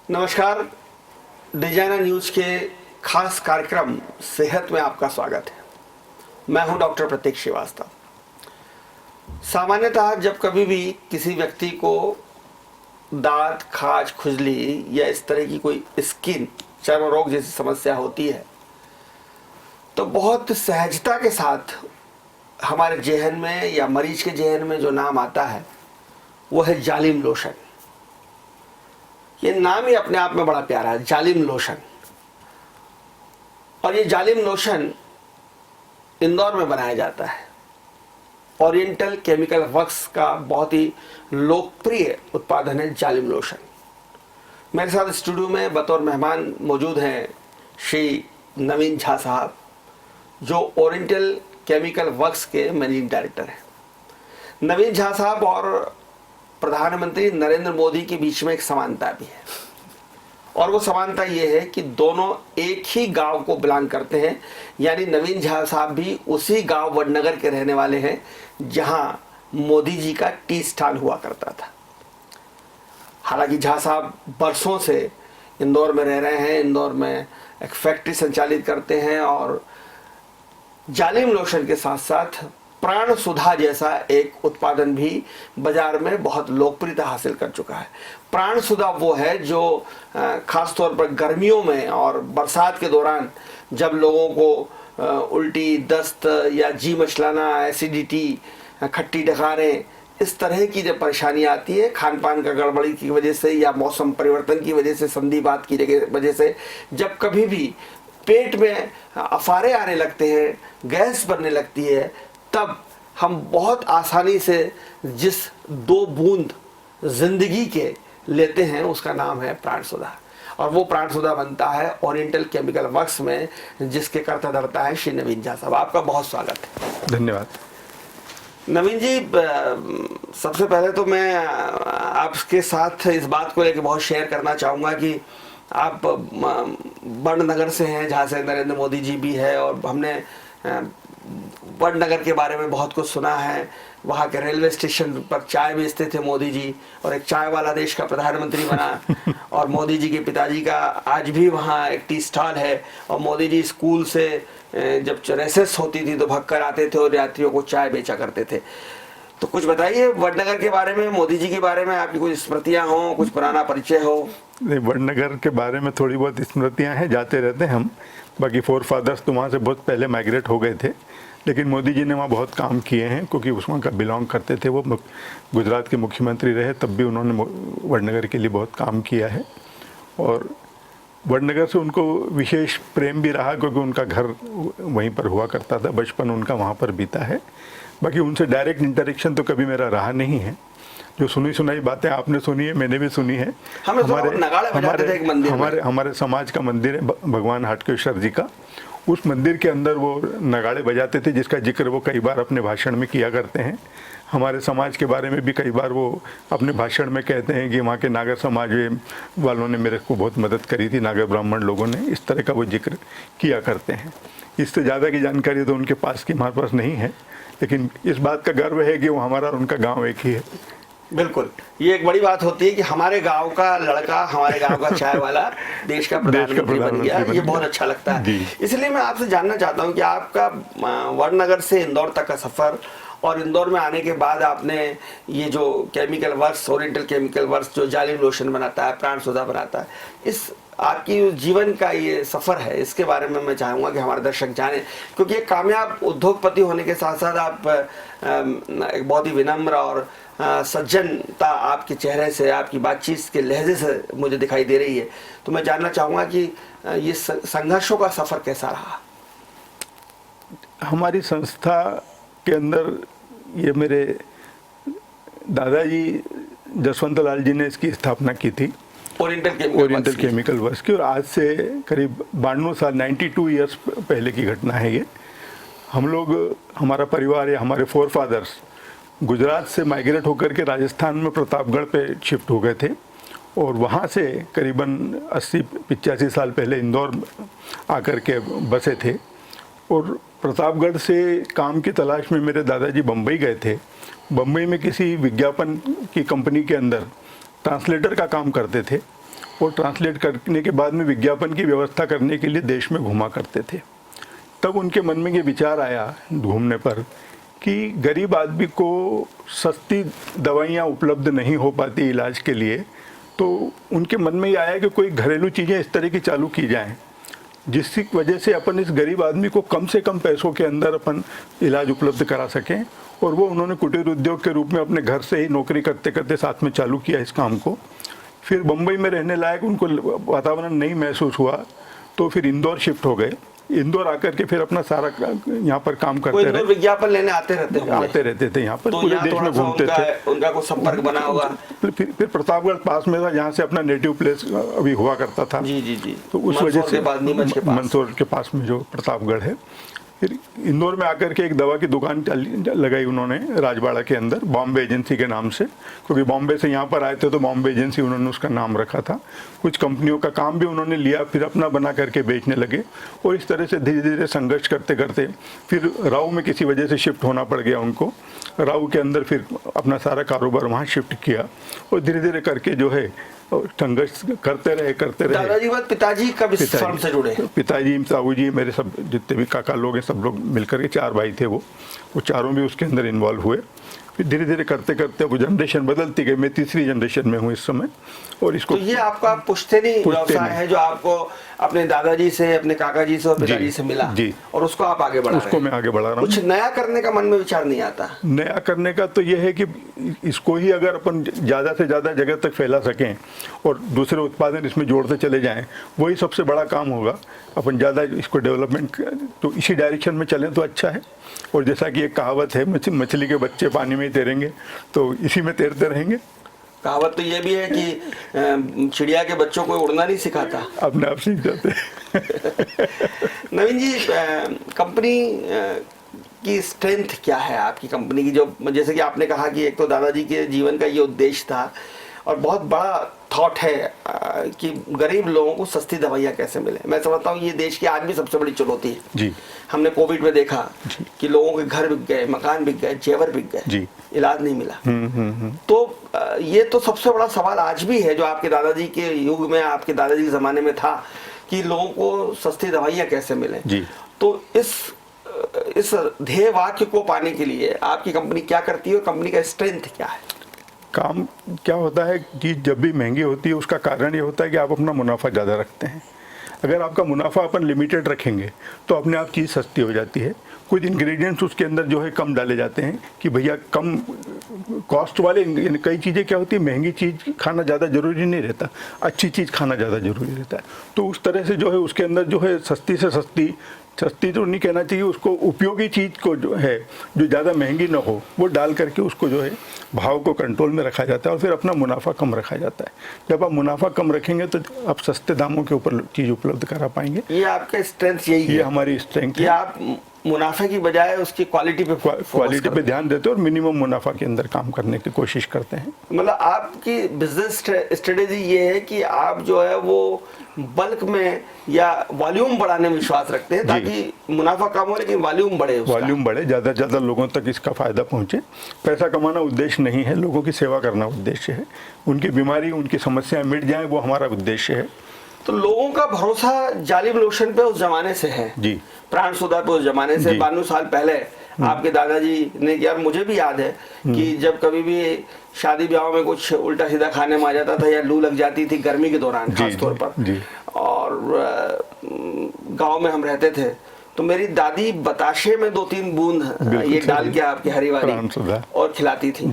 नमस्कार। Designer news के खास कार्यक्रम सेहत में आपका स्वागत है। मैं हूं डॉक्टर प्रतीक श्रीवास्तव। सामान्यतः जब कभी भी किसी व्यक्ति को दांत, खाज, खुजली या इस तरह की कोई स्किन चर्म रोग जैसी समस्या होती है तो बहुत सहजता के साथ हमारे जेहन में या मरीज के जेहन में जो नाम आता है वो है जालिम लोशन। ये नाम ही अपने आप में बड़ा प्यारा है, जालिम लोशन। और ये जालिम लोशन इंदौर में बनाया जाता है। ओरिएंटल केमिकल वर्क्स का बहुत ही लोकप्रिय उत्पादन है जालिम लोशन। मेरे साथ स्टूडियो में बतौर मेहमान मौजूद हैं श्री नवीन झा साहब, जो ओरिएंटल केमिकल वर्क्स के मैनेजिंग डायरेक्टर हैं। नवीन झा साहब और प्रधानमंत्री नरेंद्र मोदी के बीच में एक समानता भी है, और वो समानता ये है कि दोनों एक ही गांव को बिलोंग करते हैं। यानी नवीन झा साहब भी उसी गांव वडनगर के रहने वाले हैं जहां मोदी जी का टी स्टाल हुआ करता था। हालांकि झा साहब बरसों से इंदौर में रह रहे हैं, इंदौर में एक फैक्ट्री संचालित करते हैं और जालिम लोशन के साथ साथ प्राण सुधा जैसा एक उत्पादन भी बाजार में बहुत लोकप्रियता हासिल कर चुका है। प्राण सुधा वो है जो खास तौर पर गर्मियों में और बरसात के दौरान जब लोगों को उल्टी, दस्त या जी मचलाना, एसिडिटी, खट्टी डकारें, इस तरह की जब परेशानी आती है खान पान का गड़बड़ी की वजह से या मौसम परिवर्तन की वजह से, संधिवात की वजह से, जब कभी भी पेट में अफारे आने लगते हैं, गैस बनने लगती है, तब हम बहुत आसानी से जिस 2 बूंद जिंदगी के लेते हैं उसका नाम है प्राण सुधा। और वो प्राण सुधा बनता है ओरिएंटल केमिकल वर्क्स में, जिसके कर्ता धर्ता है श्री नवीन झा साहब। आपका बहुत स्वागत है। धन्यवाद। नवीन जी, सबसे पहले तो मैं आपके साथ इस बात को लेकर बहुत शेयर करना चाहूँगा कि आप वडनगर से हैं, जहाँ से नरेंद्र मोदी जी भी है, और हमने वडनगर के बारे में बहुत कुछ सुना है। वहाँ के रेलवे स्टेशन पर चाय बेचते थे मोदी जी, और एक चाय वाला देश का प्रधानमंत्री बना। और मोदी जी के पिताजी का आज भी वहाँ एक टी स्टॉल है, और मोदी जी स्कूल से जब रेसेस होती थी तो भगकर आते थे और यात्रियों को चाय बेचा करते थे। तो कुछ बताइए वडनगर के बारे में, मोदी जी के बारे में आपकी कुछ स्मृतियाँ हों, कुछ पुराना परिचय हो। नहीं, वडनगर के बारे में थोड़ी बहुत स्मृतियाँ हैं, जाते रहते हैं हम। बाकी फोर फादर्स तो वहाँ से बहुत पहले माइग्रेट हो गए थे, लेकिन मोदी जी ने वहाँ बहुत काम किए हैं क्योंकि उस वहाँ का बिलोंग करते थे। वो गुजरात के मुख्यमंत्री रहे, तब भी उन्होंने वडनगर के लिए बहुत काम किया है। और वडनगर से उनको विशेष प्रेम भी रहा क्योंकि उनका घर वहीं पर हुआ करता था, बचपन उनका वहाँ पर बीता है। बाकी उनसे डायरेक्ट इंटरेक्शन तो कभी मेरा रहा नहीं है। जो सुनी सुनाई बातें आपने सुनी है, मैंने भी सुनी है। हमारे समाज का मंदिर है भगवान हाटकेश्वर जी का, उस मंदिर के अंदर वो नगाड़े बजाते थे, जिसका जिक्र वो कई बार अपने भाषण में किया करते हैं। हमारे समाज के बारे में भी कई बार वो अपने भाषण में कहते हैं कि वहाँ के नागर समाज वालों ने मेरे को बहुत मदद करी थी, नागर ब्राह्मण लोगों ने, इस तरह का वो जिक्र किया करते हैं। इससे ज़्यादा की जानकारी तो उनके पास की हमारे पास नहीं है, लेकिन इस बात का गर्व है कि वो हमारा और उनका गाँव एक ही है। बिल्कुल, ये एक बड़ी बात होती है कि हमारे गांव का लड़का, हमारे गांव का चाय वाला देश का प्रधानमंत्री बन गया। ये बहुत अच्छा लगता है। इसलिए मैं आपसे जानना चाहता हूं कि आपका वडनगर से इंदौर तक का सफर, और इंदौर में आने के बाद आपने ये जो chemical works, oriental chemical works जो जालिम लोशन बनाता है, प्राण सुधा बनाता है, इस आपकी जीवन का ये सफ़र है, इसके बारे में मैं चाहूँगा कि हमारे दर्शक जानें। क्योंकि एक कामयाब उद्योगपति होने के साथ साथ आप एक बहुत ही विनम्र और सज्जनता आपके चेहरे से, आपकी बातचीत के लहजे से मुझे दिखाई दे रही है। तो मैं जानना चाहूँगा कि ये संघर्षों का सफ़र कैसा रहा। हमारी संस्था के अंदर ये मेरे दादाजी जसवंत लाल जी ने इसकी स्थापना की थी, ओरिएंटल केमिकल वर्क्स की, और आज से करीब 92 साल 92 ईयर्स पहले की घटना है ये। हम लोग, हमारा परिवार या हमारे फोर फादर्स गुजरात से माइग्रेट होकर के राजस्थान में प्रतापगढ़ पे शिफ्ट हो गए थे, और वहाँ से करीबन 80-85 साल पहले इंदौर आकर के बसे थे। और प्रतापगढ़ से काम की तलाश में मेरे दादाजी बम्बई गए थे। बम्बई में किसी विज्ञापन की कंपनी के अंदर ट्रांसलेटर का काम करते थे, और ट्रांसलेट करने के बाद में विज्ञापन की व्यवस्था करने के लिए देश में घुमा करते थे। तब उनके मन में ये विचार आया घूमने पर कि गरीब आदमी को सस्ती दवाइयाँ उपलब्ध नहीं हो पाती इलाज के लिए, तो उनके मन में ये आया कि कोई घरेलू चीज़ें इस तरह की चालू की जाएं जिसकी वजह से अपन इस गरीब आदमी को कम से कम पैसों के अंदर अपन इलाज उपलब्ध करा सकें। और वो उन्होंने कुटीर उद्योग के रूप में अपने घर से ही नौकरी करते करते साथ में चालू किया इस काम को। फिर बम्बई में रहने लायक उनको वातावरण नहीं महसूस हुआ, तो फिर इंदौर शिफ्ट हो गए। इंदौर आकर के फिर अपना सारा यहाँ पर काम करते रहे। विज्ञापन लेने आते रहते थे यहाँ पर, तो पूरे देश में घूमते थे। उनका कुछ संपर्क बना होगा। फिर प्रतापगढ़ पास में था, जहाँ से अपना नेटिव प्लेस अभी हुआ करता था। जी। तो उस वजह से मंदसौर के पास में जो प्रतापगढ़ है, फिर इंदौर में आकर के एक दवा की दुकान लगाई उन्होंने राजवाड़ा के अंदर, बॉम्बे एजेंसी के नाम से, क्योंकि बॉम्बे से यहाँ पर आए थे तो बॉम्बे एजेंसी उन्होंने उसका नाम रखा था। कुछ कंपनियों का काम भी उन्होंने लिया, फिर अपना बना करके बेचने लगे। और इस तरह से धीरे धीरे संघर्ष करते करते फिर राव में किसी वजह से शिफ्ट होना पड़ गया उनको। राव के अंदर फिर अपना सारा कारोबार वहाँ शिफ्ट किया और धीरे धीरे करके जो है संघर्ष करते रहे। दादाजी बाद पिताजी कब इस फर्म से जुड़े? पिताजी, ताऊजी, मेरे सब जितने भी काका लोग हैं सब लोग मिलकर के, 4 भाई थे वो चारों भी उसके अंदर इन्वॉल्व हुए। फिर धीरे धीरे करते करते वो जनरेशन बदलती गई। मैं तीसरी जनरेशन में हूँ इस समय। और इसको तो ये आपका पुश्तैनी व्यवसाय है जो आपको अपने दादाजी से, अपने काका जी से और पिताजी से मिला जी, और उसको आप आगे बढ़ा रहे हैं। उसको मैं आगे बढ़ा रहा हूँ। कुछ नया करने का मन में विचार नहीं आता? नया करने का तो ये है कि इसको ही अगर अपन ज़्यादा से ज़्यादा जगह तक फैला सकें और दूसरे उत्पादन इसमें जोड़ते चले जाएं, वही सबसे बड़ा काम होगा। अपन ज़्यादा इसको डेवलपमेंट तो इसी डायरेक्शन में चलें तो अच्छा है। और जैसा कि एक कहावत है, मछली के बच्चे पानी में ही तैरेंगे, तो इसी में तैरते रहेंगे। कहावत तो ये भी है कि चिड़िया के बच्चों को उड़ना नहीं सिखाता, अपने आप सीख जाते। नवीन जी, कंपनी की स्ट्रेंथ क्या है आपकी कंपनी की? जो जैसे कि आपने कहा कि एक तो दादाजी के जीवन का ये उद्देश्य था और बहुत बड़ा थॉट है कि गरीब लोगों को सस्ती दवाइयाँ कैसे मिले। मैं समझता हूँ ये देश की आज भी सबसे बड़ी चुनौती है जी। हमने कोविड में देखा कि लोगों के घर बिक गए, मकान बिक गए, जेवर बिक गए, इलाज नहीं मिला। तो ये तो सबसे बड़ा सवाल आज भी है जो आपके दादाजी के युग में, आपके दादाजी के ज़माने में था कि लोगों को सस्ती दवाइयाँ कैसे मिले। तो इस ध्येय वाक्य को पाने के लिए आपकी कंपनी क्या करती है और कंपनी का स्ट्रेंथ क्या है? काम क्या होता है कि जब भी महंगी होती है उसका कारण ये होता है कि आप अपना मुनाफा ज़्यादा रखते हैं। अगर आपका मुनाफा अपन लिमिटेड रखेंगे तो अपने आप चीज़ सस्ती हो जाती है। कुछ इंग्रेडिएंट्स उसके अंदर जो है कम डाले जाते हैं कि भैया कम कॉस्ट वाले। कई चीज़ें क्या होती है, महंगी चीज़ खाना ज़्यादा ज़रूरी नहीं रहता, अच्छी चीज़ खाना ज़्यादा ज़रूरी रहता है। तो उस तरह से जो है उसके अंदर जो है सस्ती से सस्ती तो नहीं कहना चाहिए, उसको उपयोगी चीज़ को जो है जो ज़्यादा महंगी ना हो वो डाल करके उसको जो है भाव को कंट्रोल में रखा जाता है और फिर अपना मुनाफा कम रखा जाता है। जब आप मुनाफा कम रखेंगे तो आप सस्ते दामों के ऊपर चीज़ उपलब्ध करा पाएंगे। ये आपका स्ट्रेंथ यही है? ये हमारी स्ट्रेंथ है। आप मुनाफे की बजाय उसकी क्वालिटी पे ध्यान देते हैं और मिनिमम मुनाफा के अंदर काम करने की कोशिश करते हैं। मतलब आपकी बिजनेस स्ट्रेटेजी ये है कि आप जो है वो बल्क में या वॉल्यूम बढ़ाने में विश्वास रखते हैं ताकि मुनाफा कम हो लेकिन वॉल्यूम बढ़े, वॉल्यूम बढ़े, ज़्यादा से ज़्यादा लोगों तक इसका फ़ायदा पहुँचे। पैसा कमाना उद्देश्य नहीं है, लोगों की सेवा करना उद्देश्य है। उनकी बीमारी, उनकी समस्याएं मिट जाएं, वो हमारा उद्देश्य है। तो लोगों का भरोसा जालिम लोशन पे उस जमाने से है जी, प्राण सुधा पे उस जमाने से। 92 साल पहले आपके दादाजी ने, यार मुझे भी याद है कि जब कभी भी शादी ब्याह में कुछ उल्टा सीधा खाने में आ जाता था या लू लग जाती थी गर्मी के दौरान खासतौर पर, और गांव में हम रहते थे, तो मेरी दादी बताशे में 2-3 बूंद ये डाल के आपकी हरी वाली और खिलाती थी।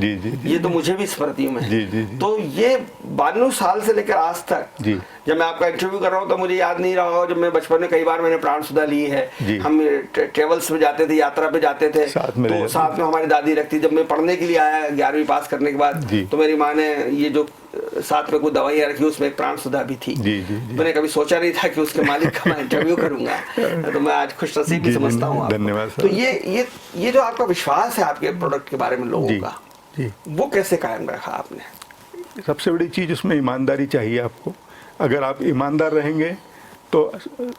ये तो मुझे भी स्मृति में है। तो ये 92 साल से लेकर आज तक जब मैं आपका इंटरव्यू कर रहा हूँ तो मुझे याद नहीं रहा हो, जब मैं बचपन में कई बार मैंने प्राण सुधा ली है। हम ट्रेवल्स में जाते थे, यात्रा पे जाते थे, तो साथ में हमारी दादी रखती। जब मैं पढ़ने के लिए आया 11वीं पास करने के बाद, तो मेरी माँ ने ये जो साथ में कुछ दवाइयाँ रखी उसमें एक प्राण सुधा भी थी। मैंने कभी सोचा नहीं था कि उसके मालिक का मैं इंटरव्यू करूंगा, तो मैं आज खुश नसीबी समझता हूँ। धन्यवाद। तो ये जो आपका विश्वास है आपके प्रोडक्ट के बारे में लोगों का, वो कैसे कायम रखा आपने? सबसे बड़ी चीज़ उसमें ईमानदारी चाहिए आपको। अगर आप ईमानदार रहेंगे तो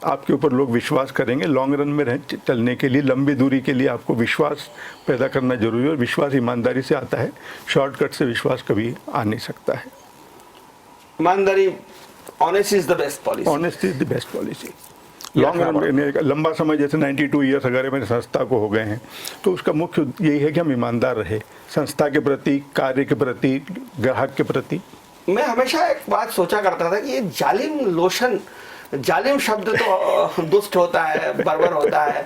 आपके ऊपर लोग विश्वास करेंगे। लॉन्ग रन में चलने के लिए, लंबी दूरी के लिए आपको विश्वास पैदा करना जरूरी है और विश्वास ईमानदारी से आता है। शॉर्टकट से विश्वास कभी आ नहीं सकता है। ईमानदारी honesty is the best policy. Honesty is the best policy. Long run, लंबा समय जैसे 92 ईयर्स अगर मेरी संस्था को हो गए हैं, तो उसका मुख्य यही है कि हम ईमानदार रहे संस्था के प्रति, कार्य के प्रति, ग्राहक के प्रति। मैं हमेशा एक बात सोचा करता था कि ये जालिम लोशन, जालिम शब्द तो दुष्ट होता है, बर्बर होता है,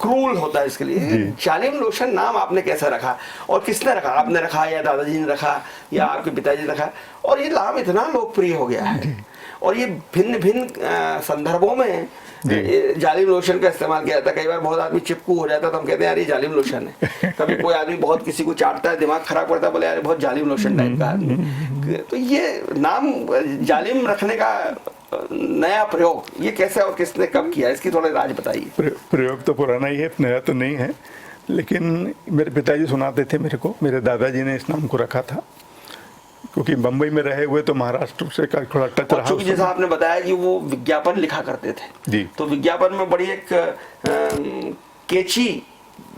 क्रूल होता है, इसके लिए जालिम लोशन नाम आपने कैसे रखा और किसने रखा? आपने रखा या दादाजी ने रखा या आपके पिताजी ने रखा? और ये नाम इतना लोकप्रिय हो गया है और ये भिन्न भिन्न संदर्भों में जालिम लोशन का इस्तेमाल किया जाता है। कई बार बहुत आदमी चिपकू हो जाता है तो हम कहते हैं यार ये जालिम लोशन है। कभी कोई आदमी बहुत किसी को चाटता है, दिमाग खराब करता है, बोले यार बहुत जालिम लोशन टाइप का आदमी। तो ये नाम जालिम रखने का नया प्रयोग ये कैसे और किसने कब किया, इसकी थोड़ा राज बताइए। प्रयोग तो पुराना ही है, नया तो नहीं है, लेकिन मेरे पिताजी सुनाते थे मेरे को, मेरे दादाजी ने इस नाम को रखा था क्योंकि बम्बई में रहे हुए तो महाराष्ट्र से का थोड़ा टच रहा। चूंकि जैसा आपने बताया कि वो विज्ञापन लिखा करते थे जी, तो विज्ञापन में बड़ी एक कैची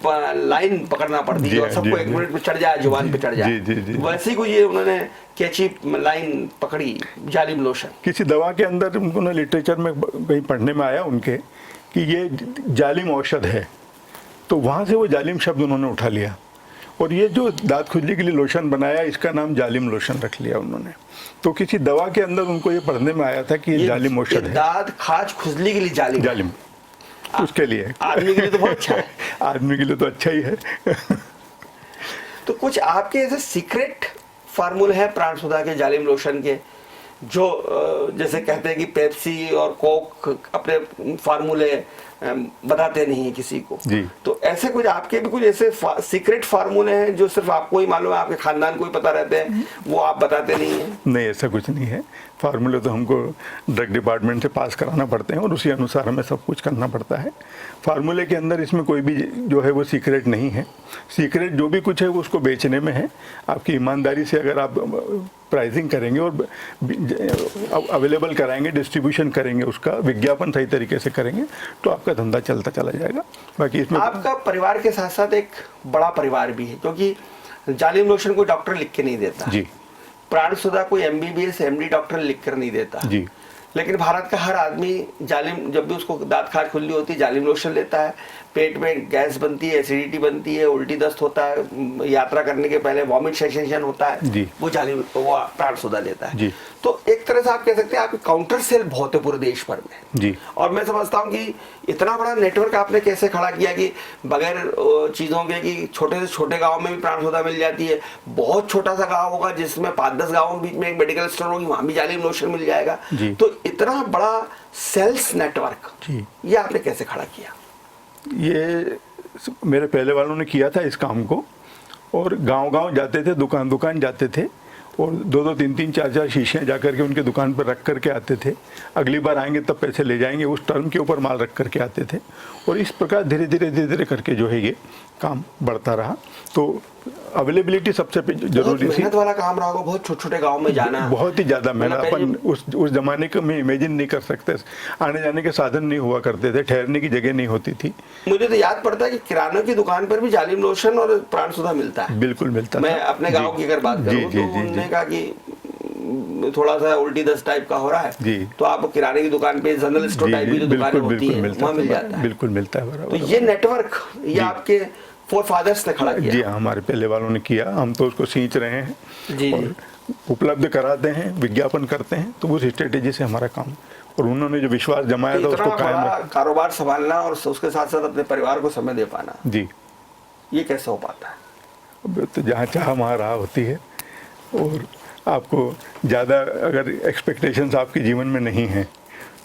लाइन पकड़ना पड़ती है और सबको 1 मिनट में चढ़ जाए, जुबान पे चढ़ जाए। वैसे ही ये उन्होंने कैची लाइन पकड़ी, जालिम लोशन। किसी दवा के अंदर उन्होंने लिटरेचर में कहीं पढ़ने में आया उनके कि ये जालिम औषध है, तो वहाँ से वो जालिम शब्द उन्होंने उठा लिया और ये जो दांत खुजली के लिए लोशन बनाया इसका नाम जालिम लोशन रख लिया उन्होंने। तो किसी दवा के अंदर उनको ये पढ़ने में आया था कि ये जालिम औषध है। दांत खाज खुजली के लिए जालिम उसके लिए। आदमी के लिए तो बहुत अच्छा है। आदमी के लिए तो अच्छा ही है। तो कुछ आपके ऐसे सीक्रेट फार्मूले हैं प्राणसुधा के जालिम लोशन के, जो जैसे कहते हैं कि पेप्सी और कोक अपने फार्मूले बताते नहीं है किसी को जी। तो ऐसे कुछ आपके भी कुछ ऐसे सीक्रेट फार्मूले हैं जो सिर्फ आपको ही मालूम है, आपके खानदान को ही पता रहते हैं, वो आप बताते नहीं है? नहीं, ऐसा कुछ नहीं है। फार्मूले तो हमको ड्रग डिपार्टमेंट से पास कराना पड़ते हैं और उसी अनुसार हमें सब कुछ करना पड़ता है। फार्मूले के अंदर इसमें कोई भी जो है वो सीक्रेट नहीं है। सीक्रेट जो भी कुछ है वो उसको बेचने में है। आपकी ईमानदारी से अगर आप प्राइसिंग करेंगे और अवेलेबल कराएंगे, डिस्ट्रीब्यूशन करेंगे, उसका विज्ञापन सही तरीके से करेंगे तो आपका धंधा चलता चला जाएगा। बाकी इसमें आपका परिवार के साथ साथ एक बड़ा परिवार भी है, क्योंकि जालिम लोशन कोई डॉक्टर लिख के नहीं देता जी, प्राणसुधा कोई MBBS MD डॉक्टर लिख कर नहीं देता जी, लेकिन भारत का हर आदमी जालिम, जब भी उसको दांत खाज खुजली होती है जालिम लोशन लेता है। पेट में गैस बनती है, एसिडिटी बनती है, उल्टी दस्त होता है, यात्रा करने के पहले वॉमिट सेंसेशन होता है जी, वो प्राणसुधा लेता है जी। तो एक तरह से आप कह सकते हैं आपके काउंटर सेल बहुत है पूरे देश भर में जी। और मैं समझता हूँ कि इतना बड़ा नेटवर्क आपने कैसे खड़ा किया कि बगैर चीज़ों के कि छोटे से छोटे गांव में भी प्राणसुधा मिल जाती है। बहुत छोटा सा गांव होगा जिसमें 5-10 गांवों के बीच में एक मेडिकल स्टोर होगी, वहां भी जालिम लोशन मिल जाएगा। तो इतना बड़ा सेल्स नेटवर्क ये आपने कैसे खड़ा किया? ये मेरे पहले वालों ने किया था इस काम को और गांव-गांव जाते थे, दुकान जाते थे और 2-2, 3-3, 4-4 शीशियाँ जा करके उनके दुकान पर रख करके आते थे। अगली बार आएंगे तब पैसे ले जाएंगे, उस टर्म के ऊपर माल रख करके आते थे और इस प्रकार धीरे धीरे करके जो है ये काम बढ़ता रहा। तो अवेलेबिलिटी सबसे जरूरी थी। मेहनत वाला काम रहा होगा, बहुत छोटे-छोटे गांव में जाना, बहुत ही ज़्यादा मेहनत। अपन उस जमाने को में इमेजिन नहीं कर सकते। आने जाने के साधन नहीं हुआ करते थे, ठहरने की जगह नहीं होती थी। मुझे तो याद पड़ता है कि किराना की दुकान पर भी जालिम लोशन और प्राणसुधा मिलता है। बिल्कुल मिलता है। मैं अपने गाँव की अगर बात करूँ तो उन्होंने कहा कि थोड़ा सा उल्टी दस्त टाइप का हो रहा है तो आप किराने की दुकान पे, जनरल स्टोर टाइप की जो दुकानें होती हैं वहाँ मिल जाता है। बिल्कुल मिलता है। तो ये नेटवर्क ये आपके फोरफादर्स ने खड़ा किया? जी, हमारे पहले वालों ने किया, हम तो उसको सींच रहे हैं जी, और उपलब्ध कराते हैं, विज्ञापन करते हैं। तो उस स्ट्रेटेजी से हमारा काम और उन्होंने जो विश्वास जमाया था उसको कायम कारोबार संभालना और उसके साथ साथ अपने परिवार को समय दे पाना, जी, ये कैसे हो पाता है? अब तो जहाँ चाह वहाँ राह होती है और आपको ज़्यादा अगर एक्सपेक्टेशंस आपके जीवन में नहीं हैं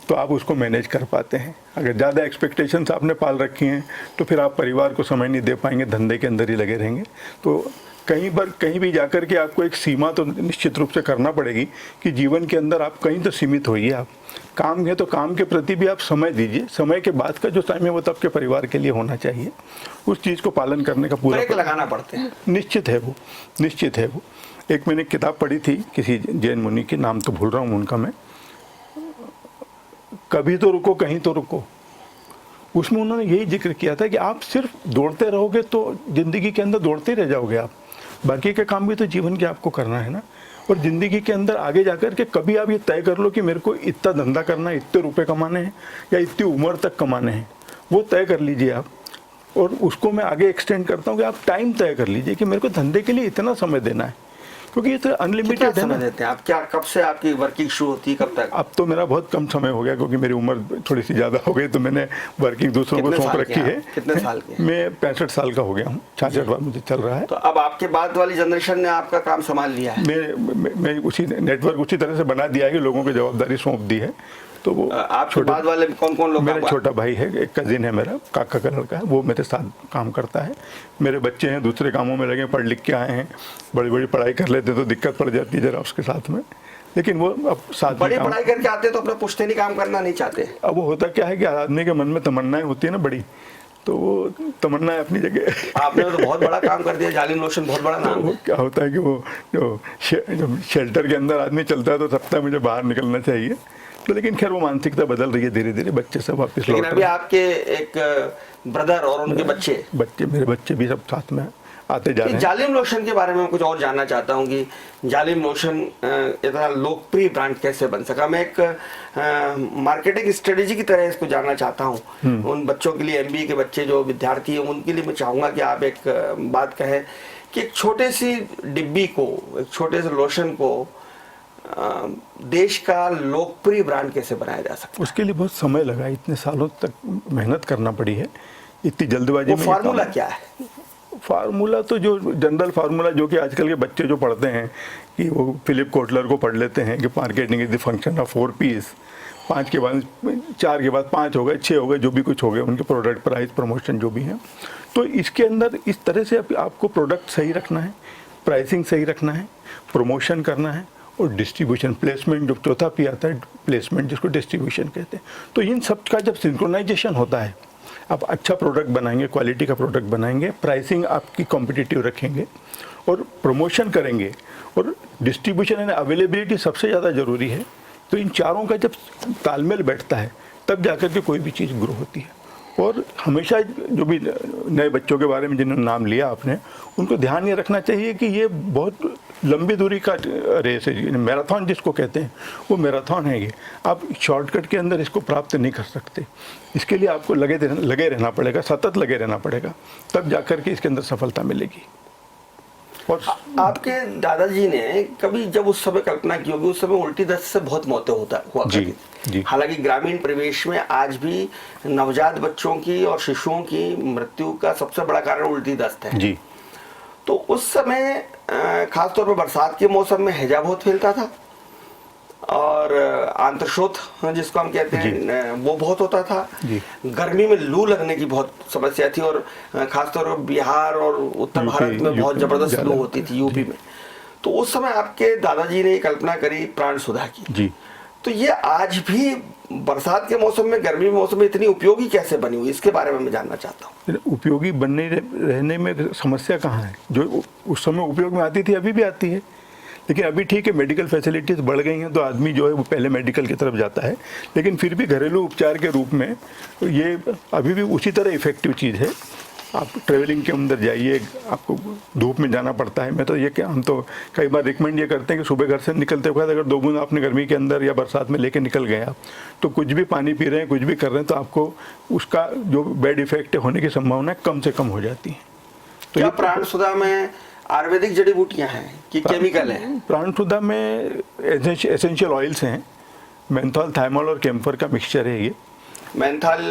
तो आप उसको मैनेज कर पाते हैं। अगर ज़्यादा एक्सपेक्टेशंस आपने पाल रखी हैं तो फिर आप परिवार को समय नहीं दे पाएंगे, धंधे के अंदर ही लगे रहेंगे। तो कहीं भी जाकर के आपको एक सीमा तो निश्चित रूप से करना पड़ेगी कि जीवन के अंदर आप कहीं तो सीमित होइए। आप काम है तो काम के प्रति भी आप समय दीजिए। समय के बाद का जो टाइम है वो तो आपके परिवार के लिए होना चाहिए। उस चीज़ को पालन करने का पूरा लगाना पड़ते हैं। निश्चित है वो। एक मैंने किताब पढ़ी थी किसी जैन मुनि के, नाम तो भूल रहा हूँ उनका मैं, कभी तो रुको कहीं तो रुको। उसमें उन्होंने यही जिक्र किया था कि आप सिर्फ दौड़ते रहोगे तो जिंदगी के अंदर दौड़ते रह जाओगे। आप बाकी के काम भी तो जीवन के आपको करना है ना। और ज़िंदगी के अंदर आगे जाकर के कभी आप ये तय कर लो कि मेरे को इतना धंधा करना है, इतने रुपए कमाने हैं या इतनी उम्र तक कमाने हैं, वो तय कर लीजिए आप। और उसको मैं आगे एक्सटेंड करता हूँ कि आप टाइम तय कर लीजिए कि मेरे को धंधे के लिए इतना समय देना है, क्योंकि ये तो अनलिमिटेड है ना। देते हैं आप क्या, कब से आपकी वर्किंग शुरू होती है, कब तक? अब तो मेरा बहुत कम समय हो गया, क्योंकि मेरी उम्र थोड़ी सी ज़्यादा हो गई, तो मैंने वर्किंग दूसरों को सौंप रखी है। कितने साल के? मैं 65 साल का हो गया हूँ, 66 मुझे चल रहा है। तो अब आपके बाद वाली जनरेशन ने आपका काम संभाल लिया है? मैं उसी नेटवर्क उसी तरह से बना दिया है कि लोगों को जवाबदारी सौंप दी है। तो वो आपके बाद वाले कौन कौन लोग? मेरा छोटा भाई है, एक कजिन है मेरा, काका का लड़का है, वो मेरे साथ काम करता है। मेरे बच्चे हैं दूसरे कामों में लगे, पढ़ लिख के आए हैं, बड़ी बड़ी पढ़ाई कर लेते तो दिक्कत पड़ जाती है जरा उसके साथ में, लेकिन वो अब साथ में बड़ी पढ़ाई करके आते तो अपना पुश्तैनी काम करना नहीं चाहते। अब वो होता क्या है कि आदमी के मन में तमन्नाएं होती है ना बड़ी, तो वो तमन्नाएं अपनी जगह। आपने तो बहुत बड़ा काम कर दिया, जालिम लोशन बहुत बड़ा नाम है। क्या होता है कि वो जो शेल्टर के अंदर आदमी चलता है तो लगता है मुझे बाहर निकलना चाहिए, तो लेकिन खैर वो मानसिकता बदल रही है धीरे धीरे, बच्चे सब वापस लेकिन अभी आपके एक ब्रदर और उनके बच्चे मेरे बच्चे भी सब साथ में आते जा रहे हैं। जालिम लोशन के बारे में मैं कुछ और जानना चाहता हूँ कि जालिम लोशन इतना लोकप्रिय ब्रांड कैसे बन सका। मैं एक मार्केटिंग स्ट्रेटेजी की तरह इसको जानना चाहता हूँ। उन बच्चों के लिए, MBA के बच्चे जो विद्यार्थी हैं, उनके लिए मैं चाहूँगा कि आप एक बात कहें कि एक छोटे सी डिब्बी को, एक छोटे से लोशन को देश का लोकप्रिय ब्रांड कैसे बनाया जा सकता है। उसके लिए बहुत समय लगा, इतने सालों तक मेहनत करना पड़ी है, इतनी जल्दबाजी में। फार्मूला क्या है? फार्मूला तो जो जनरल फार्मूला जो कि आजकल के बच्चे जो पढ़ते हैं कि वो फिलिप कोटलर को पढ़ लेते हैं कि marketing is the function of 4 P's, 5 के बाद 4 के बाद 5 हो गए, 6 हो गए, जो भी कुछ हो गए उनके प्रोडक्ट प्राइस प्रमोशन जो भी हैं। तो इसके अंदर इस तरह से आपको प्रोडक्ट सही रखना है, प्राइसिंग सही रखना है, प्रमोशन करना है और डिस्ट्रीब्यूशन, प्लेसमेंट, जो चौथा P आता है प्लेसमेंट, जिसको डिस्ट्रीब्यूशन कहते हैं। तो इन सब का जब सिंक्रोनाइजेशन होता है, आप अच्छा प्रोडक्ट बनाएंगे, क्वालिटी का प्रोडक्ट बनाएंगे, प्राइसिंग आपकी कॉम्पिटिटिव रखेंगे और प्रमोशन करेंगे और डिस्ट्रीब्यूशन एंड अवेलेबिलिटी सबसे ज़्यादा ज़रूरी है। तो इन चारों का जब तालमेल बैठता है तब जाकर के कोई भी चीज़ ग्रो होती है। और हमेशा जो भी नए बच्चों के बारे में जिन्होंने नाम लिया आपने, उनको ध्यान ये रखना चाहिए कि ये बहुत लंबी दूरी का रेस है, मैराथन जिसको कहते हैं, वो मैराथन है ये। आप शॉर्टकट के अंदर इसको प्राप्त नहीं कर सकते। इसके लिए आपको लगे रहना पड़ेगा, सतत लगे रहना पड़ेगा, तब जाकर के इसके अंदर सफलता मिलेगी। और आपके दादाजी ने कभी जब उस समय कल्पना की होगी, उस समय उल्टी दस्त से बहुत मौतें हुआ करती थी। हालांकि ग्रामीण परिवेश में आज भी नवजात बच्चों की और शिशुओं की मृत्यु का सबसे बड़ा कारण उल्टी दस्त है जी। तो उस समय खासतौर पर बरसात के मौसम में हैजा बहुत फैलता था और आंत्रशोथ जिसको हम कहते हैं वो बहुत होता था। गर्मी में लू लगने की बहुत समस्या थी और खासतौर पर बिहार और उत्तर भारत में बहुत जबरदस्त लू होती थी, यूपी में। तो उस समय आपके दादाजी ने कल्पना करी प्राण सुधा की जी। तो ये आज भी बरसात के मौसम में, गर्मी के मौसम में इतनी उपयोगी कैसे बनी हुई, इसके बारे में मैं जानना चाहता हूँ। उपयोगी बनने रहने में समस्या कहाँ है? जो उस समय उपयोग में आती थी अभी भी आती है, लेकिन अभी ठीक है मेडिकल फैसिलिटीज़ बढ़ गई हैं तो आदमी जो है वो पहले मेडिकल की तरफ जाता है, लेकिन फिर भी घरेलू उपचार के रूप में ये अभी भी उसी तरह इफ़ेक्टिव चीज़ है। आप ट्रेवलिंग के अंदर जाइए, आपको धूप में जाना पड़ता है। मैं तो ये हम तो कई बार रिकमेंड ये करते हैं कि सुबह घर से निकलते वक्त अगर 2 बूंद आपने गर्मी के अंदर या बरसात में लेके निकल गए आप, तो कुछ भी पानी पी रहे हैं, कुछ भी कर रहे हैं, तो आपको उसका जो बैड इफेक्ट होने की संभावना कम से कम हो जाती है। तो ये प्राण सुधा में आयुर्वेदिक जड़ी बूटियाँ हैं कि केमिकल है? प्राण सुधा में एसेंशियल ऑयल्स हैं, मेंथॉल, थाइमोल और कैम्फर का मिक्सचर है ये। मेंथॉल,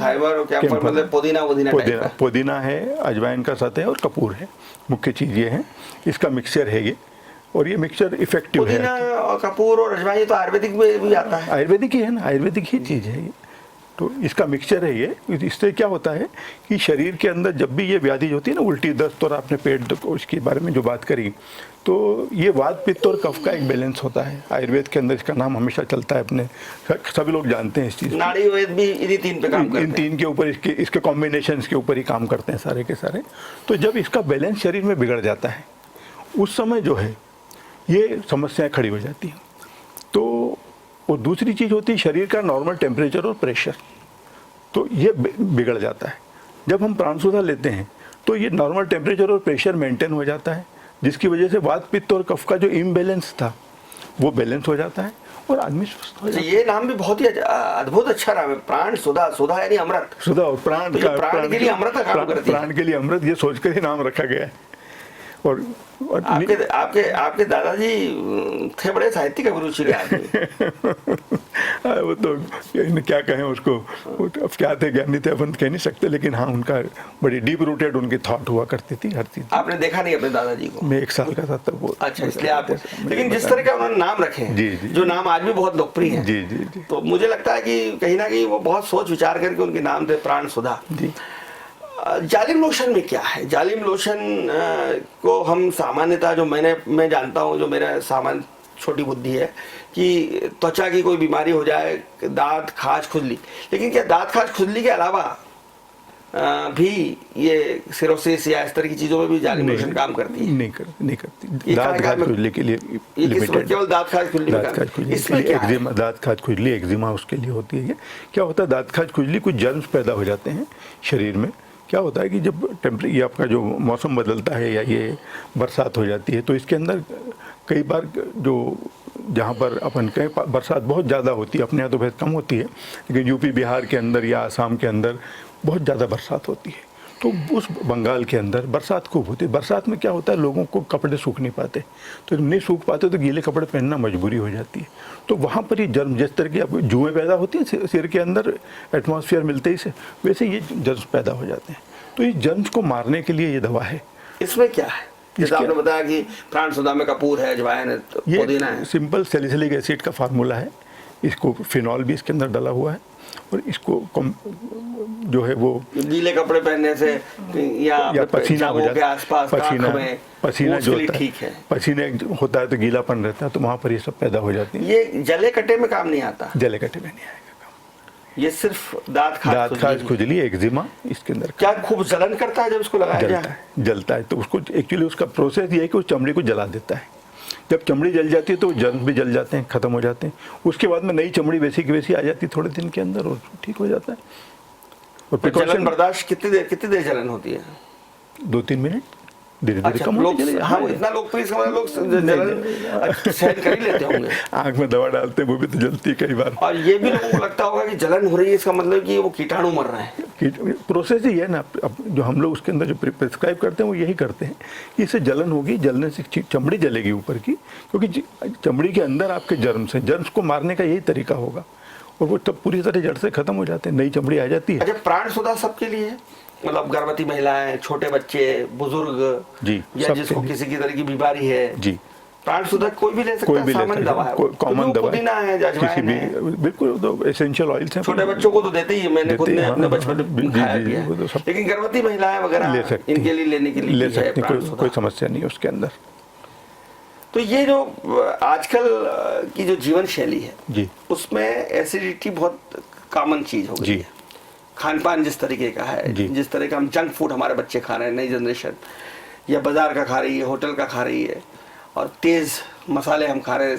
थाइमोल और कैम्फर मतलब पुदीना है, अजवाइन का साथ है और कपूर है, मुख्य चीज़ ये है। इसका मिक्सचर है ये, और ये मिक्सचर इफेक्टिव है। पुदीना और कपूर और अजवाइन तो आयुर्वेदिक में भी आता है। आयुर्वेदिक ही है ना, आयुर्वेदिक ही चीज़ है ये। तो इसका मिक्सचर है ये। इससे क्या होता है कि शरीर के अंदर जब भी ये व्याधि होती है ना, उल्टी दस्त और आपने पेट उसके बारे में जो बात करी, तो ये वात पित्त और कफ का एक बैलेंस होता है। आयुर्वेद के अंदर इसका नाम हमेशा चलता है, अपने सभी लोग जानते हैं इस चीज़। नाड़ी वैद्य भी इन्हीं 3 पे काम करते हैं। इन 3 के ऊपर, इसके कॉम्बिनेशन के ऊपर ही काम करते हैं सारे के सारे। तो जब इसका बैलेंस शरीर में बिगड़ जाता है, उस समय जो है ये समस्याएं खड़ी हो जाती हैं। तो और दूसरी चीज़ होती है शरीर का नॉर्मल टेम्परेचर और प्रेशर, तो ये बिगड़ जाता है। जब हम प्राण सुधा लेते हैं तो ये नॉर्मल टेम्परेचर और प्रेशर मेंटेन हो जाता है, जिसकी वजह से वात पित्त और कफ का जो इम्बैलेंस था वो बैलेंस हो जाता है और आदमी स्वस्थ हो जाता है। ये नाम भी बहुत ही अद्भुत अच्छा नाम है, प्राण सुधा। सुधा यानी अमृत। सुधा और प्राण तो ये प्राण के लिए अमृत का काम करती है। प्राण के लिए अमृत, ये सोचकर ही नाम रखा गया है। और आपके दादाजी थे बड़े साहित्यिक अभिरुचि के आदमी। वो तो क्या कहें उसको, वो तो अब क्या थे क्या नहीं थे अपन कह नहीं सकते, लेकिन हाँ उनका बड़ी डीप रूटेड उनकी थॉट हुआ करती थी हर चीज। आपने देखा नहीं अपने दादाजी को? मैं 1 साल का था तब वो। अच्छा, इसलिए आप, लेकिन जिस तरह का उन्होंने नाम रखे हैं, जी, जी, जो नाम आज भी बहुत लोकप्रिय है, जी जी जी, तो मुझे लगता है कि कहीं ना कहीं वो बहुत सोच विचार करके उनके नाम थे प्राण सुधा जी। जालिम लोशन में क्या है? जालिम लोशन को हम सामान्यतः, जो मैं जानता हूँ, जो मेरा सामान्य छोटी बुद्धि है, कि त्वचा की कोई बीमारी हो जाए, दांत खाज खुजली, लेकिन क्या दांत खाज खुजली के अलावा भी ये सिरोसिस या इस तरह की चीजों में भी जालिम लोशन काम करती है? नहीं करती। दांत खाज खुजली के लिए लिमिटेड, केवल दांत खाज खुजली में काम। इसमें क्या है? एक्जिमा, दांत खाज खुजली एक्जिमा उसके लिए होती है। क्या होता है, दांत खाज खुजली कुछ जर्म्स पैदा हो जाते हैं शरीर में। क्या होता है कि जब ये आपका जो मौसम बदलता है या ये बरसात हो जाती है, तो इसके अंदर कई बार जो जहाँ पर अपन कहीं बरसात बहुत ज़्यादा होती है, अपने यहाँ तो बहुत कम होती है, लेकिन यूपी बिहार के अंदर या आसाम के अंदर बहुत ज़्यादा बरसात होती है, तो उस बंगाल के अंदर बरसात खूब होती है। बरसात में क्या होता है, लोगों को कपड़े सूख नहीं पाते, तो नहीं सूख पाते तो गीले कपड़े पहनना मजबूरी हो जाती है। तो वहाँ पर ये जर्म, जिस तरह की आप जुएँ पैदा होती हैं सिर के अंदर एटमॉस्फेयर मिलते ही से, वैसे ये जर्म्स पैदा हो जाते हैं। तो इस जर्म्स को मारने के लिए ये दवा है। इसमें क्या है? जैसे आपने बताया कि प्राण सुधा में कपूर है, अजवाइन है, पुदीना है। सिंपल सैलिसिलिक एसिड का फार्मूला है, इसको फिनॉल भी इसके अंदर डाला हुआ है, और इसको जो है वो गीले कपड़े पहनने से या पसीना हो जाता है, पसीना जो होता ठीक है, पसीने होता है तो गीलापन रहता है, तो वहाँ पर ये सब पैदा हो जाती है। ये जले कटे में काम नहीं आता? जले कटे में नहीं आएगा काम, ये सिर्फ दांत खाज खुजली एक्जिमा इसके अंदर। क्या खूब जलन करता है जब उसको लगाया जाए? जलता है, तो उसको एक्चुअली उसका प्रोसेस ये है कि वो चमड़ी को जला देता है। जब चमड़ी जल जाती है तो जर्म भी जल जाते हैं, खत्म हो जाते हैं। उसके बाद में नई चमड़ी वैसी की वैसी आ जाती है थोड़े दिन के अंदर, और ठीक हो जाता है। और जलन बर्दाश्त कितनी देर जलन होती है? 2-3 मिनट, धीरे धीरे कम होती है। हाँ, इतना लोकप्रिय समझ, लोग जलन सहन कर ही लेते होंगे। आँख में दवा डालते हैं, वो भी तो जलती है कई बार। और ये भी लोगों को लगता होगा कि जलन हो रही है, इसका मतलब कि वो कीटाणु मर रहे हैं। प्रोसेस ही है ना, अब जो हम लोग उसके अंदर जो प्रिस्क्राइब करते हैं वो यही करते हैं कि इससे जलन होगी, जलने से चमड़ी जलेगी ऊपर की, क्योंकि चमड़ी के अंदर आपके जर्म्स हैं, जर्म्स को मारने का यही तरीका होगा, और वो तब पूरी तरह जड़ से खत्म हो जाते हैं, नई चमड़ी आ जाती है। अच्छा, प्राण सुधा सबके लिए है? मतलब गर्भवती महिलाएं, छोटे बच्चे, बुजुर्ग जी, या जिसको किसी की तरह की बीमारी है जी, प्राण सुधा कोई भी ले सकता है? सामान्य दवा है, कॉमन दवा, पुदीना है, अजवाइन है, बिल्कुल तो एसेंशियल ऑयल्स हैं। छोटे बच्चों को तो देते ही, मैंने खुद ने अपने बचपन में खाया पिया है, लेकिन गर्भवती महिलाएं वगैरह इनके लिए लेने के लिए ले सकते हैं, कोई समस्या नहीं है उसके अंदर। तो ये जो आजकल की जो जीवन शैली है जी, उसमें एसिडिटी बहुत कॉमन चीज हो गई है। खान पान जिस तरीके का है, जिस तरह का हम जंक फूड हमारे बच्चे खा रहे हैं, नई जनरेशन या बाजार का खा रही है, होटल का खा रही है, और तेज मसाले हम खा रहे हैं,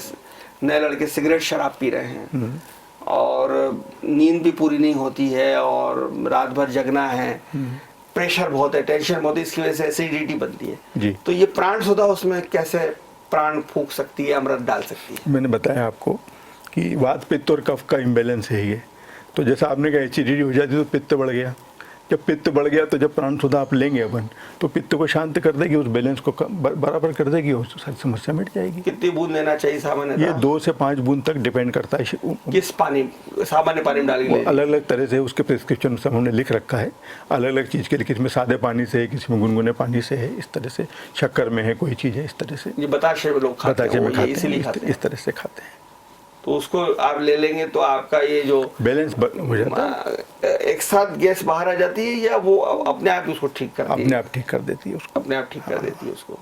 नए लड़के सिगरेट शराब पी रहे हैं, और नींद भी पूरी नहीं होती है, और रात भर जगना है, प्रेशर बहुत है, टेंशन बहुत है, इसकी वजह से एसिडिटी बनती है। तो ये प्राण सुधा उसमें कैसे प्राण फूंक सकती है, अमृत डाल सकती है? मैंने बताया आपको कि वात पित्त और कफ का इम्बैलेंस है ये। तो जैसा आपने कहा एसिडिटी हो जाती है तो पित्त बढ़ गया, जब पित्त बढ़ गया तो जब प्राण सुधा आप लेंगे अपन, तो पित्त को शांत कर देगी, उस बैलेंस को बराबर कर देगी, और सारी समस्या मिट जाएगी। कितनी बूंद लेना चाहिए सामान्य? ये 2 से 5 बूंद तक डिपेंड करता है किस पानी, सामान्य पानी में डालेंगे। अलग अलग तरह से उसके प्रिस्क्रिप्शन सब हमने लिख रखा है, अलग अलग चीज़ के लिए, किसी में सादे पानी से है, किसी में गुनगुने पानी से है, इस तरह से शक्कर में है कोई चीज़ है, इस तरह से। ये बताशे में लोग खाते हैं, इस तरह से खाते हैं, तो उसको आप ले लेंगे तो आपका ये जो बैलेंस हो जाता है, एक साथ गैस बाहर आ जाती है, या वो अपने आप उसको ठीक करती है? अपने आप ठीक कर देती है उसको, अपने आप ठीक कर देती है उसको।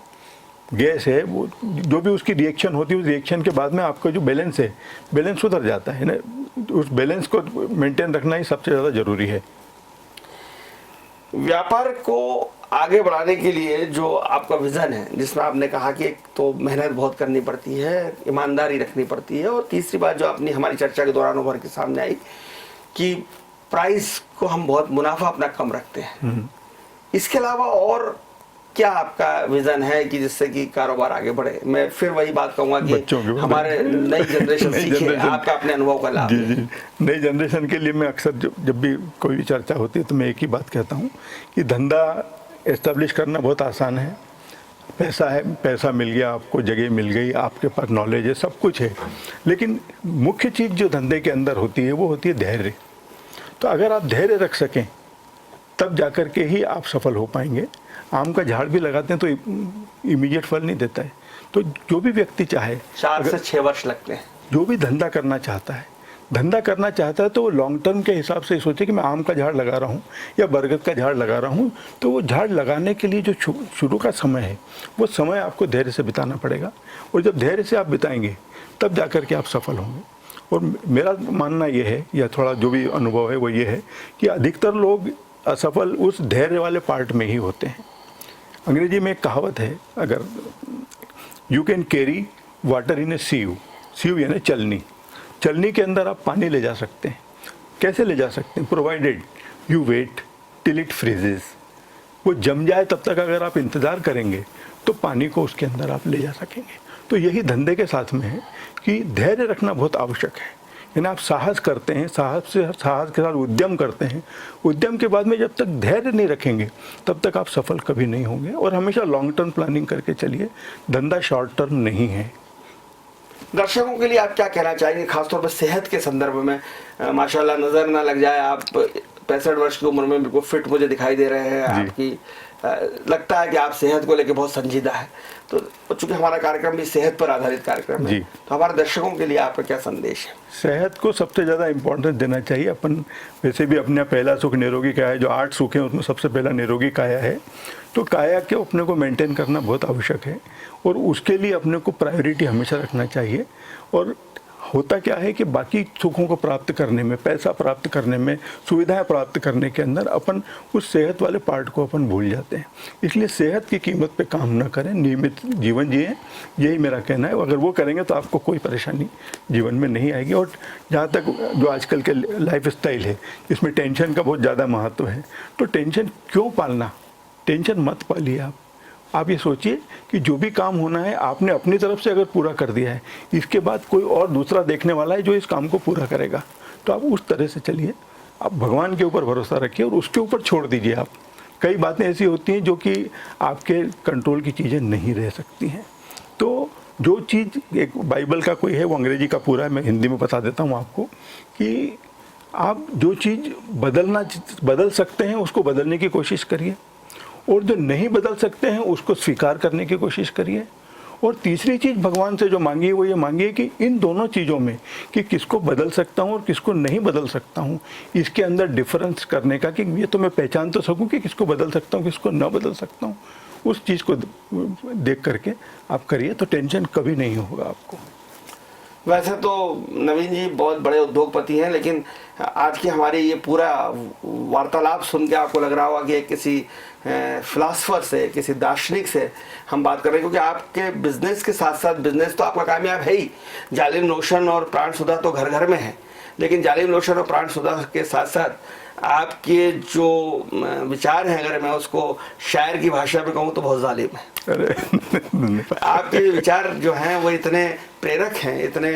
गैस है वो, जो भी उसकी रिएक्शन होती है, उस रिएक्शन के बाद में आपका जो बैलेंस है, बैलेंस सुधर जाता है ना। उस बैलेंस को मेंटेन रखना ही सबसे ज़्यादा ज़रूरी है। व्यापार को आगे बढ़ाने के लिए जो आपका विजन है, जिसमें आपने कहा कि एक तो मेहनत बहुत करनी पड़ती है, ईमानदारी रखनी पड़ती है, और तीसरी बात जो आपने हमारी चर्चा के दौरान उभर के सामने आई कि प्राइस को हम बहुत, मुनाफा अपना कम रखते हैं, इसके अलावा और क्या आपका विजन है कि जिससे कि कारोबार आगे बढ़े? मैं फिर वही बात कहूंगा कि हमारे नई जनरेशन सीखे, आपका अपने अनुभव का लाभ। जी जी, नई जनरेशन के लिए मैं अक्सर जब भी कोई भी चर्चा होती है तो मैं एक ही बात कहता हूँ कि धंधा एस्टेब्लिश करना बहुत आसान है। पैसा है, पैसा मिल गया आपको, जगह मिल गई, आपके पास नॉलेज है, सब कुछ है, लेकिन मुख्य चीज़ जो धंधे के अंदर होती है वो होती है धैर्य। तो अगर आप धैर्य रख सकें तब जाकर के ही आप सफल हो पाएंगे। आम का झाड़ भी लगाते हैं तो इमीडिएट फल नहीं देता है। तो जो भी व्यक्ति चाहे, 4 से 6 वर्ष लगते हैं। जो भी धंधा करना चाहता है तो वो लॉन्ग टर्म के हिसाब से सोचे कि मैं आम का झाड़ लगा रहा हूँ या बरगद का झाड़ लगा रहा हूँ, तो वो झाड़ लगाने के लिए जो शुरू का समय है वो समय आपको धैर्य से बिताना पड़ेगा। और जब धैर्य से आप बिताएंगे तब जाकर के आप सफल होंगे। और मेरा मानना ये है, या थोड़ा जो भी अनुभव है वो ये है कि अधिकतर लोग असफल उस धैर्य वाले पार्ट में ही होते हैं। अंग्रेजी में एक कहावत है, अगर you can carry water in a sieve, sieve यानी चलनी के अंदर आप पानी ले जा सकते हैं। कैसे ले जा सकते हैं? Provided you wait till it freezes. वो जम जाए तब तक अगर आप इंतज़ार करेंगे तो पानी को उसके अंदर आप ले जा सकेंगे। तो यही धंधे के साथ में है कि धैर्य रखना बहुत आवश्यक है। यानी आप साहस करते हैं, साहस के साथ उद्यम करते हैं। उद्यम के बाद में जब तक धैर्य नहीं रखेंगे तब तक आप सफल कभी नहीं होंगे। और हमेशा लॉन्ग टर्म प्लानिंग करके चलिए, धंधा शॉर्ट टर्म नहीं है। दर्शकों के लिए आप क्या कहना चाहेंगे, खासतौर पर सेहत के संदर्भ में? माशाल्लाह, नजर ना लग जाए, आप 65 वर्ष की उम्र में बिल्कुल फिट मुझे दिखाई दे रहे हैं। आपकी लगता है कि आप सेहत को लेकर बहुत संजीदा है। तो चूंकि हमारा कार्यक्रम भी सेहत पर आधारित कार्यक्रम है, तो हमारे दर्शकों के लिए आपका क्या संदेश है? सेहत को सबसे ज़्यादा इम्पोर्टेंस देना चाहिए। अपन वैसे भी अपने पहला सुख निरोगी काया है, जो 8 सुख हैं उसमें सबसे पहला निरोगी काया है। तो काया के अपने को मेंटेन करना बहुत आवश्यक है और उसके लिए अपने को प्रायोरिटी हमेशा रखना चाहिए। और होता क्या है कि बाकी सुखों को प्राप्त करने में, पैसा प्राप्त करने में, सुविधाएं प्राप्त करने के अंदर अपन उस सेहत वाले पार्ट को अपन भूल जाते हैं। इसलिए सेहत की कीमत पे काम न करें, नियमित जीवन जिए, यही मेरा कहना है। अगर वो करेंगे तो आपको कोई परेशानी जीवन में नहीं आएगी। और जहाँ तक जो आजकल के लाइफ स्टाइल है इसमें टेंशन का बहुत ज़्यादा महत्व है, तो टेंशन क्यों पालना? टेंशन मत पालिए। आप ये सोचिए कि जो भी काम होना है आपने अपनी तरफ से अगर पूरा कर दिया है, इसके बाद कोई और दूसरा देखने वाला है जो इस काम को पूरा करेगा। तो आप उस तरह से चलिए, आप भगवान के ऊपर भरोसा रखिए और उसके ऊपर छोड़ दीजिए। आप कई बातें ऐसी होती हैं जो कि आपके कंट्रोल की चीज़ें नहीं रह सकती हैं। तो जो चीज़, एक बाइबल का कोई है, वो अंग्रेजी का पूरा है, मैं हिंदी में बता देता हूँ आपको, कि आप जो चीज़ बदल सकते हैं उसको बदलने की कोशिश करिए, और जो नहीं बदल सकते हैं उसको स्वीकार करने की कोशिश करिए। और तीसरी चीज़ भगवान से जो मांगिए वो ये मांगिए कि इन दोनों चीज़ों में कि किसको बदल सकता हूँ और किसको नहीं बदल सकता हूँ, इसके अंदर डिफरेंस करने का, कि ये तो मैं पहचान तो सकूँ कि किसको बदल सकता हूँ, किसको न बदल सकता हूँ। उस चीज़ को देख करके आप करिए तो टेंशन कभी नहीं होगा आपको। वैसे तो नवीन जी बहुत बड़े उद्योगपति हैं, लेकिन आज की हमारी ये पूरा वार्तालाप सुन के आपको लग रहा होगा कि किसी फिलासफर से, किसी दार्शनिक से हम बात कर रहे हैं, क्योंकि आपके बिजनेस के साथ साथ, बिजनेस तो आपका कामयाब है ही, जालिम लोशन और प्राण सुधा तो घर घर में है, लेकिन जालिम लोशन और प्राण सुधा के साथ साथ आपके जो विचार हैं, अगर मैं उसको शायर की भाषा में कहूँ तो बहुत जालिम है। आपके विचार जो हैं वो इतने प्रेरक हैं, इतने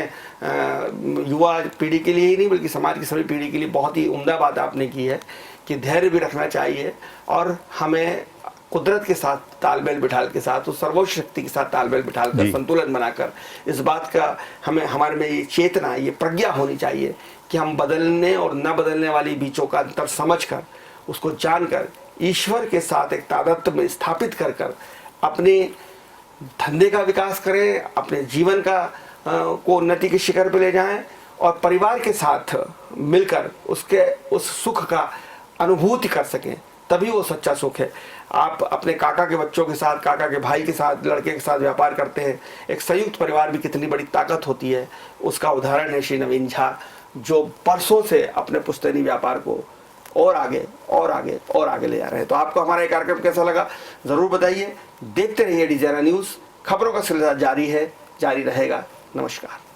युवा पीढ़ी के लिए ही नहीं बल्कि समाज की सभी पीढ़ी के लिए बहुत ही उम्दा बात आपने की है कि धैर्य भी रखना चाहिए और हमें कुदरत के साथ तालमेल बिठाल के साथ, उस सर्वोच्च शक्ति के साथ तालमेल बिठाल कर, संतुलन बनाकर, इस बात का हमारे में ये चेतना, ये प्रज्ञा होनी चाहिए कि हम बदलने और न बदलने वाली बीचों का अंतर समझकर, उसको जानकर, ईश्वर के साथ एक तादात्म्य में स्थापित कर अपने धंधे का विकास करें, अपने जीवन का को उन्नति के शिखर पर ले जाएं और परिवार के साथ मिलकर उस सुख का अनुभूति कर सकें, तभी वो सच्चा सुख है। आप अपने काका के बच्चों के साथ, काका के भाई के साथ, लड़के के साथ व्यापार करते हैं, एक संयुक्त परिवार भी कितनी बड़ी ताकत होती है, उसका उदाहरण है श्री नवीन झा, जो परसों से अपने पुश्तैनी व्यापार को और आगे और आगे और आगे ले जा रहे हैं। तो आपको हमारा ये कार्यक्रम कैसा लगा जरूर बताइए। देखते रहिए डी ज़रा न्यूज़, खबरों का सिलसिला जारी है, जारी रहेगा। नमस्कार।